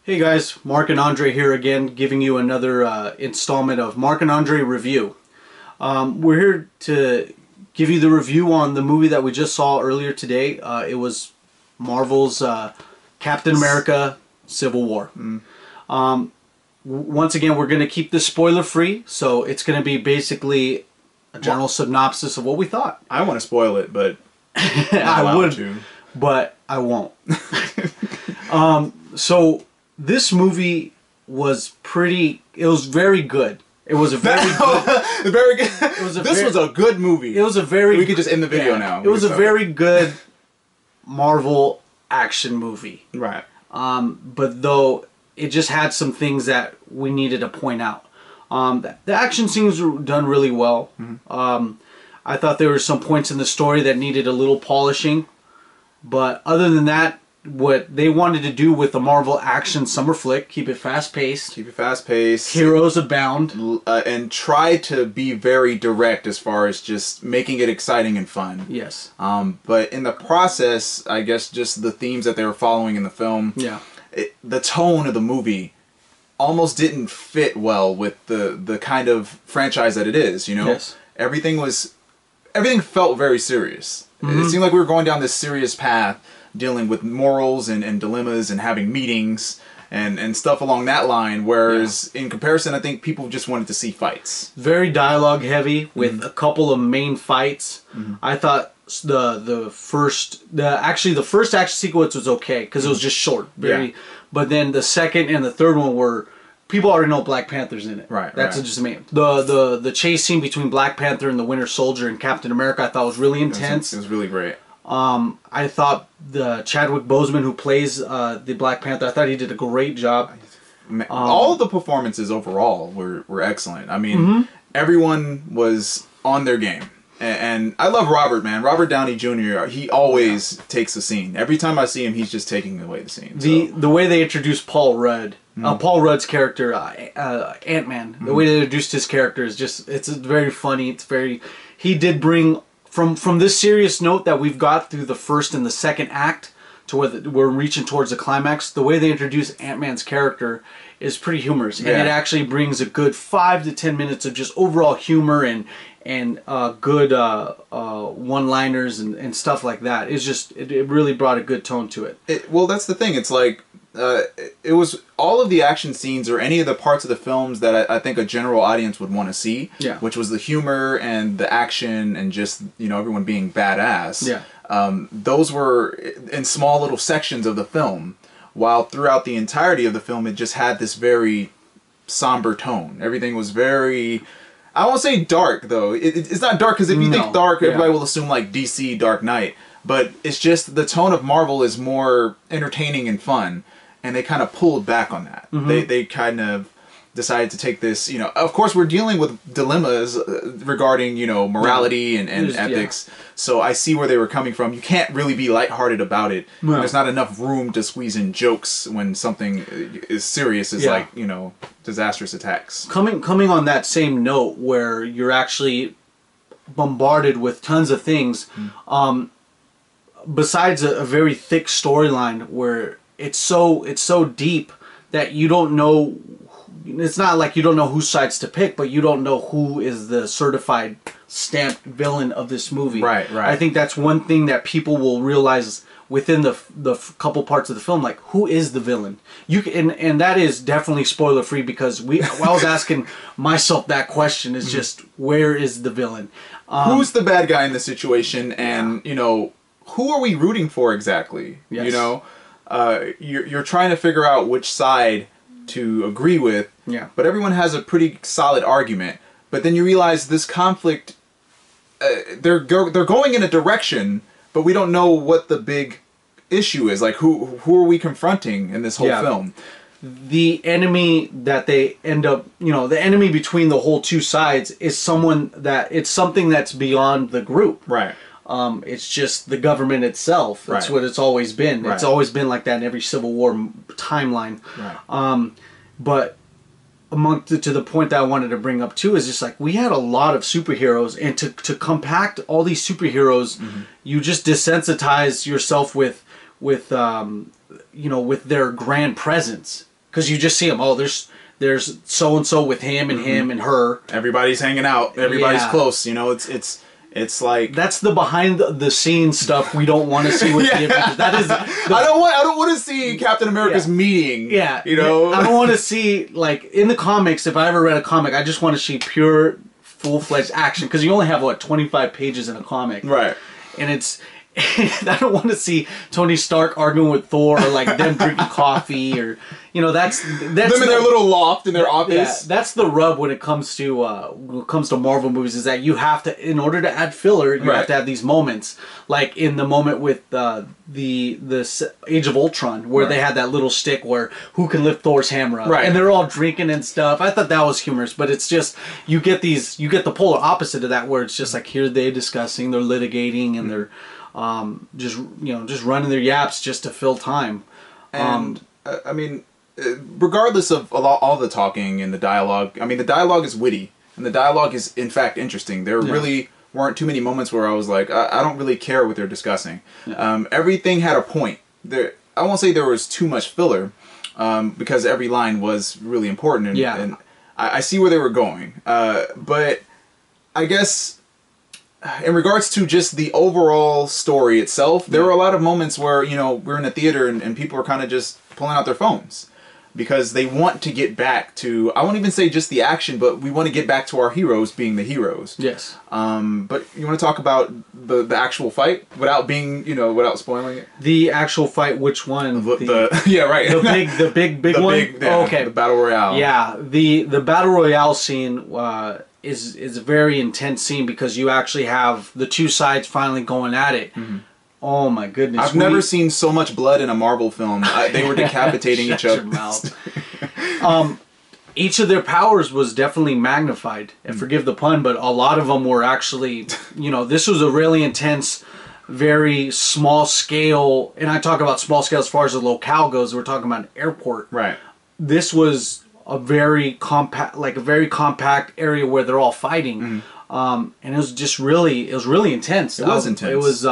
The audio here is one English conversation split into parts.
Hey guys, Mark and Andre here again, giving you another installment of Mark and Andre Review. We're here to give you the review on the movie that we just saw earlier today. It was Marvel's Captain America Civil War. Once again, we're going to keep this spoiler free, so it's going to be basically a general synopsis of what we thought. I want to spoil it, but I would, but I won't. So this movie was very good. It was a very good. very good. This was a good movie. It was a very. We could just end the video now. It was a very good Marvel action movie. Right. But though it just had some things that we needed to point out. The action scenes were done really well. I thought there were some points in the story that needed a little polishing. But other than that, what they wanted to do with the Marvel action summer flick, keep it fast-paced. Keep it fast-paced. Heroes abound. And try to be very direct as far as just making it exciting and fun. Yes. But in the process, I guess just the themes that they were following in the film, the tone of the movie almost didn't fit well with the kind of franchise that it is, you know? Yes. Everything felt very serious. It seemed like we were going down this serious path, dealing with morals and dilemmas and having meetings and stuff along that line, whereas in comparison, I think people just wanted to see fights. Very dialogue heavy with a couple of main fights. I thought the first action sequence was okay because it was just short, but then the second and the third one were, people already know Black Panther's in it. Right. That's just me. The chase scene between Black Panther and the Winter Soldier and Captain America I thought was really intense. It was really great. I thought the Chadwick Boseman who plays the Black Panther, I thought he did a great job. All of the performances overall were excellent. I mean, everyone was on their game. And I love Robert, man. Robert Downey Jr., he always takes the scene. Every time I see him, he's just taking away the scene. The way they introduced Paul Rudd, Paul Rudd's character, Ant-Man, the way they introduced his character is just, it's very funny. He did bring, from this serious note that we've got through the first and the second act to where we're reaching towards the climax, the way they introduce Ant-Man's character is pretty humorous. And it actually brings a good 5 to 10 minutes of just overall humor and good one-liners and stuff like that. It's just, it really brought a good tone to it. Well, that's the thing. It's like, it was all of the action scenes or any of the parts of the films that I think a general audience would want to see, which was the humor and the action and just, you know, everyone being badass. Those were in small little sections of the film, while throughout the entirety of the film, it just had this very somber tone. Everything was very... I won't say dark, though. It's not dark, because if you think dark, everybody will assume, like, DC Dark Knight. But it's just the tone of Marvel is more entertaining and fun, and they kind of pulled back on that. They kind of decided to take this, you know... Of course, we're dealing with dilemmas regarding, you know, morality and ethics, so I see where they were coming from. You can't really be lighthearted about it. There's not enough room to squeeze in jokes when something is serious, as like, you know, disastrous attacks. Coming on that same note, where you're actually bombarded with tons of things, besides a very thick storyline where it's so deep that you don't know. It's not like you don't know whose sides to pick, but you don't know who is the certified stamped villain of this movie. Right. I think that's one thing that people will realize within the couple parts of the film, like, who is the villain? And that is definitely spoiler free, because I was asking myself that question, is just, where is the villain? Who's the bad guy in the situation, and you know, who are we rooting for exactly? You know, you're trying to figure out which side to agree with, but everyone has a pretty solid argument. But then you realize this conflict, they're going in a direction, but we don't know what the big issue is. Like, who are we confronting in this whole film? The enemy that they end up, you know, the enemy between the whole two sides is something that's beyond the group. It's just the government itself. That's what it's always been. It's always been like that in every Civil War timeline. But to the point that I wanted to bring up too is just like, we had a lot of superheroes, and to compact all these superheroes, you just desensitize yourself with you know, with their grand presence. because you just see them. Oh, there's so and so with him and him and her. Everybody's hanging out. Everybody's close. You know, it's like that's the behind the scenes stuff we don't want to see with the Avengers. That is, I don't want to see Captain America's meeting. Yeah, you know, I don't want to see, like, in the comics. If I ever read a comic, I just want to see pure, full-fledged action, because you only have what 25 pages in a comic, right? And it's. I don't want to see Tony Stark arguing with Thor, or like them drinking coffee, or that's them in their little loft in their office. Yeah, that's the rub when it comes to Marvel movies, is that you have to, in order to add filler, you have to have these moments, like in the moment with the Age of Ultron, where they had that little stick where who can lift Thor's hammer up, and they're all drinking and stuff. I thought that was humorous, but it's just you get the polar opposite of that, where it's just like here they're discussing, they're litigating, and they're just running their yaps just to fill time. And I mean, regardless of all the talking and the dialogue, I mean, the dialogue is witty and the dialogue is in fact interesting. There really weren't too many moments where I was like, I don't really care what they're discussing. Everything had a point. I won't say there was too much filler, because every line was really important, and I see where they were going. But I guess in regards to just the overall story itself, there were a lot of moments where, we're in a theater and people are kind of just pulling out their phones because they want to get back to, I won't even say just the action, but we want to get back to our heroes being the heroes. Yes. But you want to talk about the actual fight without being, without spoiling it? The actual fight, which one? Yeah, right. The big one? Okay. The Battle Royale. Yeah. The Battle Royale scene is a very intense scene, because you actually have the two sides finally going at it. Oh my goodness! I've never seen so much blood in a Marvel film. They were decapitating each other. Each of their powers was definitely magnified, and forgive the pun, but a lot of them were actually, this was a really intense, very small scale, and I talk about small scale as far as the locale goes. We're talking about an airport. Right. This was a very compact area where they're all fighting, and it was just really intense. It was intense. It was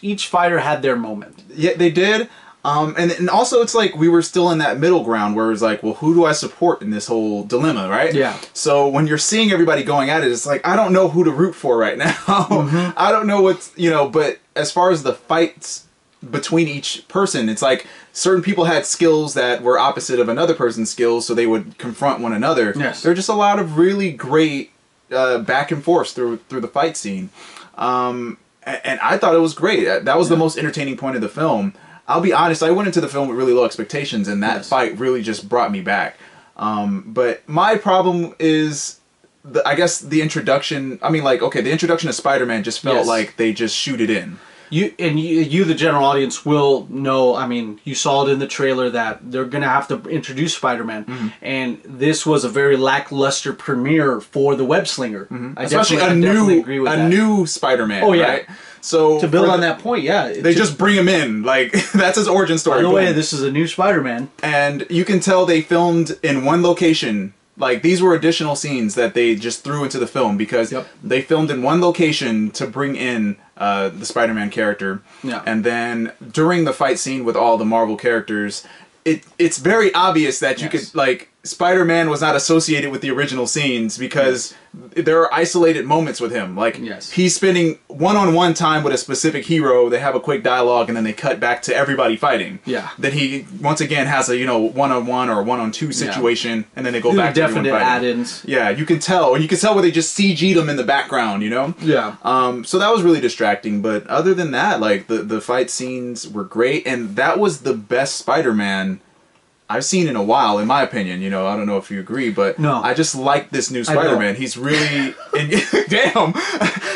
each fighter had their moment. Yeah, they did. And also it's like we were still in that middle ground where it was like, well, who do I support in this whole dilemma, right? Yeah. So when you're seeing everybody going at it, it's like, I don't know who to root for right now. I don't know what's, but as far as the fights between each person, it's like certain people had skills that were opposite of another person's skills, so they would confront one another. Yes. There are just a lot of really great back and forth through the fight scene. And I thought it was great. That was the most entertaining point of the film. I'll be honest, I went into the film with really low expectations, and that fight really just brought me back. But my problem is, I guess, the introduction. I mean, the introduction of Spider-Man just felt like they just shoot it in. You, the general audience, will know. I mean, you saw it in the trailer that they're going to have to introduce Spider-Man, and this was a very lackluster premiere for the web slinger. I definitely agree with that. A new Spider-Man. Oh yeah. Right? So to build on that point, they just bring him in. Like, that's his origin story. By the way, this is a new Spider-Man, and you can tell they filmed in one location. Like, these were additional scenes that they just threw into the film because they filmed in one location to bring in the Spider-Man character. Yeah. And then during the fight scene with all the Marvel characters, it's very obvious that you could, like, Spider-Man was not associated with the original scenes because there are isolated moments with him. Like, he's spending one-on-one time with a specific hero, they have a quick dialogue, and then they cut back to everybody fighting. Yeah. Then he, once again, has a, one-on-one or one-on-two situation, and then they go back to everyone fighting. Definite add-ins. Yeah, you can tell. And you can tell where they just CG'd him in the background, Yeah. So that was really distracting, but other than that, like, the fight scenes were great, and that was the best Spider-Man I've seen in a while, in my opinion. I don't know if you agree, but I just like this new Spider-Man. He's really, damn,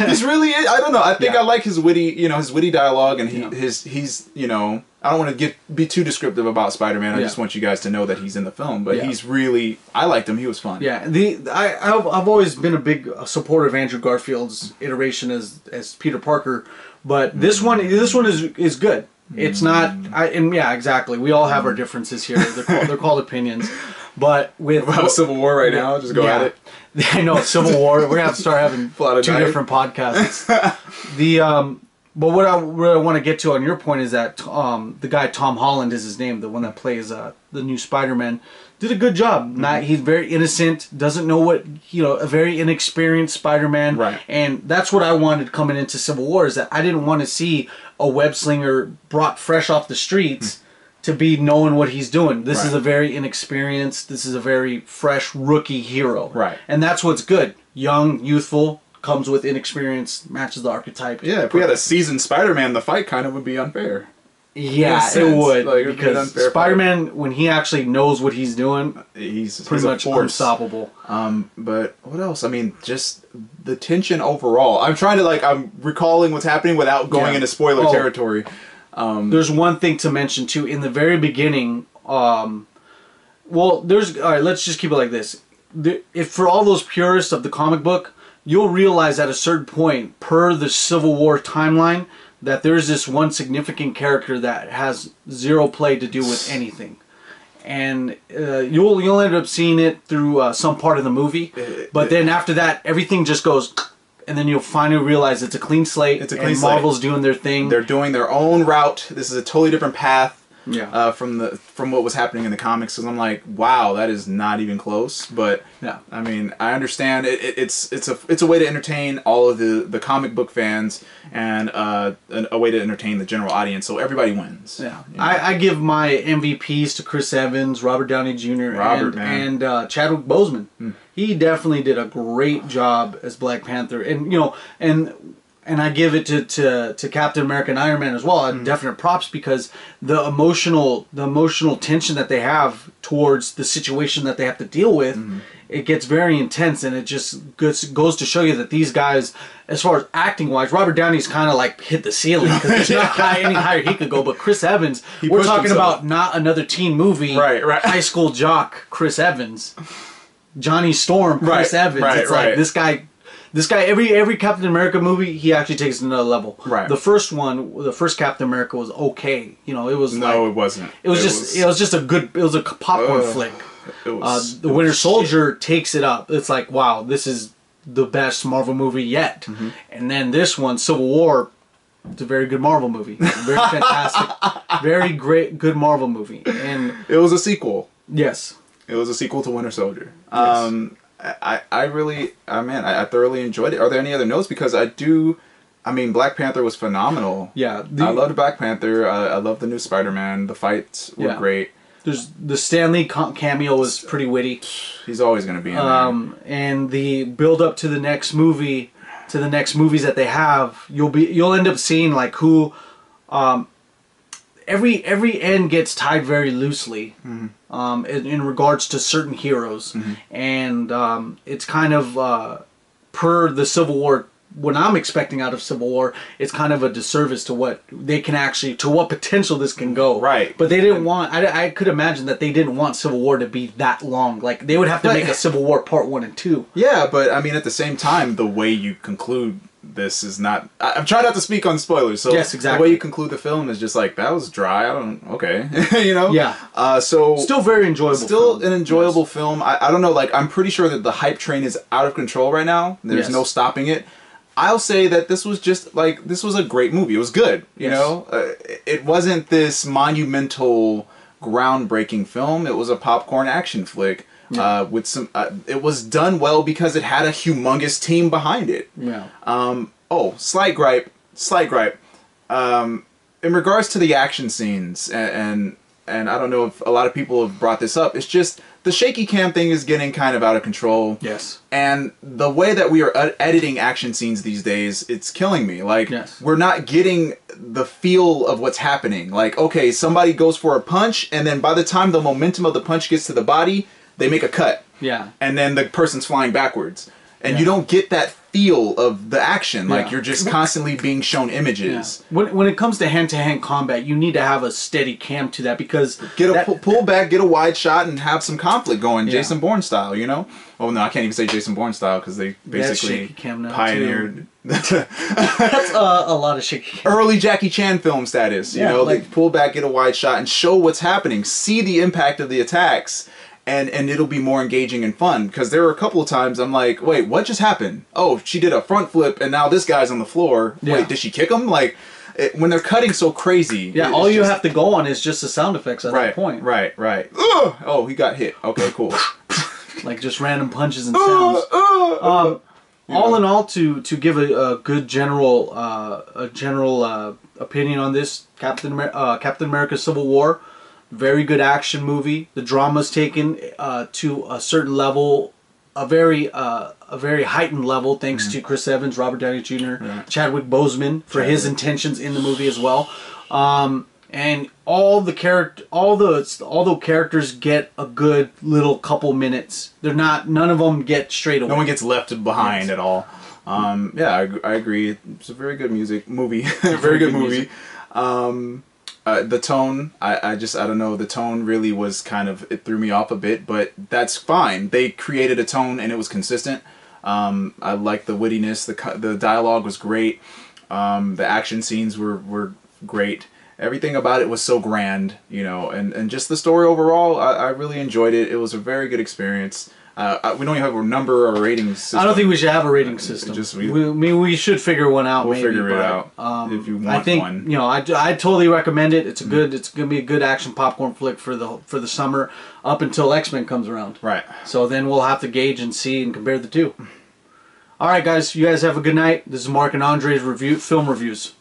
he's really, I don't know. I think I like his witty, his witty dialogue, and he's, I don't want to be too descriptive about Spider-Man. I just want you guys to know that he's in the film, but he's really, I liked him. He was fun. Yeah, I've always been a big supporter of Andrew Garfield's iteration as Peter Parker, but this one is good. It's not, and yeah, exactly. We all have our differences here. They're called opinions, but with Civil War right now, just go at it. I know, Civil War. We're gonna have to start having two different podcasts. But what I want to get to on your point is that the guy Tom Holland is his name, the one that plays the new Spider-Man, did a good job. He's very innocent, doesn't know what a very inexperienced Spider-Man, right? And that's what I wanted coming into Civil War, is that I didn't want to see a web slinger brought fresh off the streets to be knowing what he's doing. This is a very inexperienced, this is a very fresh rookie hero, right? And that's what's good. Young, youthful. Comes with inexperience, matches the archetype. Yeah, if we had a seasoned Spider-Man, the fight kind of would be unfair. Yeah, it would. Like, because Spider-Man, when he actually knows what he's doing, he's pretty much unstoppable. But what else? I mean, just the tension overall. I'm trying to I'm recalling what's happening without going into spoiler territory. There's one thing to mention too. In the very beginning, all right, let's just keep it like this. If for all those purists of the comic book, you'll realize at a certain point, per the Civil War timeline, that there's this one significant character that has zero play to do with anything. And you'll end up seeing it through some part of the movie. But then after that, everything just goes... And then you'll finally realize it's a clean slate. It's a clean slate. Marvel's doing their thing. They're doing their own route. This is a totally different path. Yeah. From what was happening in the comics, because I'm like, wow, that is not even close. But yeah, I mean, I understand it's a way to entertain all of the comic book fans and a way to entertain the general audience, so everybody wins. Yeah, I give my MVPs to Chris Evans, Robert Downey Jr., and Chadwick Boseman. He definitely did a great job as Black Panther, and I give it to Captain America and Iron Man as well. Definite props, because the emotional tension that they have towards the situation that they have to deal with, it gets very intense, and it just goes to show you that these guys, as far as acting wise, Robert Downey's kind of like hit the ceiling, because there's not any higher he could go. But Chris Evans, we're talking about not another teen movie, right? High school jock Chris Evans, Johnny Storm Chris Evans. It's like this guy. This guy, every Captain America movie, he actually takes it to another level. Right. The first Captain America was okay. It was it wasn't. It was just a good. It was a popcorn flick. The Winter Soldier takes it up. It's like, wow, this is the best Marvel movie yet. And then this one, Civil War, it's a very good Marvel movie. Very fantastic, very great, good Marvel movie. And it was a sequel. Yes. It was a sequel to Winter Soldier. Yes. I thoroughly enjoyed it. Are there any other notes? Because Black Panther was phenomenal. Yeah. I loved Black Panther. I love the new Spider-Man. The fights were great. There's the Stan Lee cameo was pretty witty. He's always going to be in there. And the build up to the next movie, to the next movies that they have, you'll end up seeing like who, every end gets tied very loosely. In regards to certain heroes, and it's kind of per the Civil War. What I'm expecting out of Civil War, it's kind of a disservice to what they can actually, to what potential this can go. Right. But they didn't want. I could imagine that they didn't want Civil War to be that long. Like they would have to make a Civil War Part 1 and 2. Yeah, but I mean, at the same time, the way you conclude this is not. I'm trying not to speak on spoilers. So yes, exactly. The way you conclude the film is just like, that was dry. Okay. Yeah. So still very enjoyable. Still an enjoyable film. I don't know. Like, I'm pretty sure that the hype train is out of control right now. There's no stopping it. I'll say that this was just like, this was a great movie. It was good. You know, it wasn't this monumental, groundbreaking film. It was a popcorn action flick. Yeah. With some, it was done well because it had a humongous team behind it. Yeah. Slight gripe. In regards to the action scenes, and I don't know if a lot of people have brought this up, it's just the shaky cam thing is getting kind of out of control. Yes. And the way that we are editing action scenes these days, it's killing me. Like, we're not getting the feel of what's happening. Like, okay, somebody goes for a punch, and then by the time the momentum of the punch gets to the body, they make a cut. Yeah. And then the person's flying backwards. And you don't get that feel of the action. Like, you're just constantly being shown images. Yeah. When it comes to hand-to-hand combat, you need to have a steady cam to that, because... pull back, get a wide shot, and have some conflict going, Jason Bourne style, you know? Oh, no, I can't even say Jason Bourne style, because they basically pioneered... That's a lot of shaky cam. Early Jackie Chan film status, you know? Like, pull back, get a wide shot, and show what's happening. See the impact of the attacks. and it'll be more engaging and fun, because there were a couple of times I'm like, wait, what just happened? Oh, she did a front flip and now this guy's on the floor. Wait, did she kick him? Like, when they're cutting so crazy. Yeah, all you have to go on is just the sound effects at that point. Right. Ugh! Oh, he got hit. Okay, cool. Like just random punches and sounds. All in all, to give a good general opinion on this, Captain America: Civil War, very good action movie. The drama's taken to a certain level, a very heightened level, thanks to Chris Evans, Robert Downey Jr., Chadwick Boseman for his intentions in the movie as well. And all the characters get a good little couple minutes. None of them get straight away. No one gets left behind at all. Yeah, I agree. It's a very good movie. Very good movie. The tone, I don't know. The tone really was it threw me off a bit, but that's fine. They created a tone and it was consistent. I liked the wittiness. The dialogue was great. The action scenes were great. Everything about it was so grand, and just the story overall, I really enjoyed it. It was a very good experience. We don't even have a number or a rating system. I don't think we should have a rating system. We should figure one out. We'll figure it out if you want one. I totally recommend it. It's gonna be a good action popcorn flick for the summer up until X-Men comes around. Right. So then we'll have to gauge and see and compare the two. All right, guys. You guys have a good night. This is Mark and Andre's film reviews.